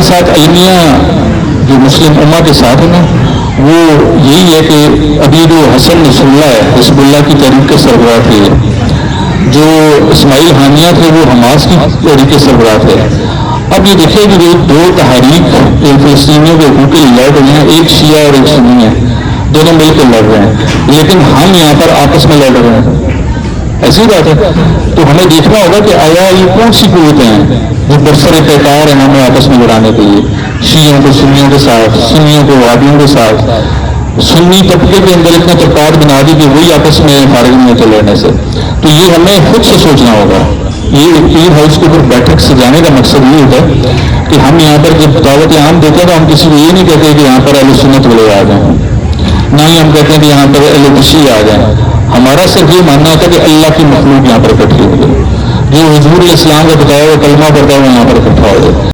ہمارے ساتھ المیہ جو مسلم امہ کے ساتھ ہے نا، وہ یہی ہے کہ ابھی جو حسن نصر اللہ ہے حزب اللہ کی تحریک کے سربراہ تھے، جو اسماعیل حامیہ تھے وہ حماس کی تحریک کے سربراہ تھے. اب یہ دیکھیں کہ جو دو تحریک فلسطینیوں کے حقوق کے لڑ رہے ہیں، ایک شیعہ اور ایک سنی ہے، دونوں مل کر لڑ رہے ہیں، لیکن ہم یہاں پر آپس میں لڑ رہے ہیں. ایسی بات ہے. تو ہمیں دیکھنا ہوگا کہ آیا یہ کون سی قوتیں ہیں جو برسر پیکار ہیں ہمیں آپس میں لڑانے کے لیے، شیعوں کو سنیوں کے ساتھ، سنیوں کو وہابیوں کے ساتھ. سنی طبقے کے اندر اتنا طبقات بنا دی کہ وہی آپس میں فارغ نہیں ہوتے لڑنے سے. تو یہ ہمیں خود سے سوچنا ہوگا. یہ پیر ہاؤس کے اوپر بیٹھک سے جانے کا مقصد یہ ہوتا ہے کہ ہم یہاں پر جب دعوت عام دیتے ہیں تو ہم کسی کو یہ نہیں کہتے کہ یہاں پر اہل سنت والے آ جائیں، نہ ہی ہم کہتے ہیں کہ یہاں پر اہل تشیع آ جائیں. ہمارا صرف یہ ماننا ہوتا ہے کہ اللہ کی مخلوق یہاں پر اکٹھی ہوگی، جو حضور علیہ السلام کا بتایا ہوا کلمہ پڑھتا ہے وہ یہاں پر اکٹھا ہو جائے.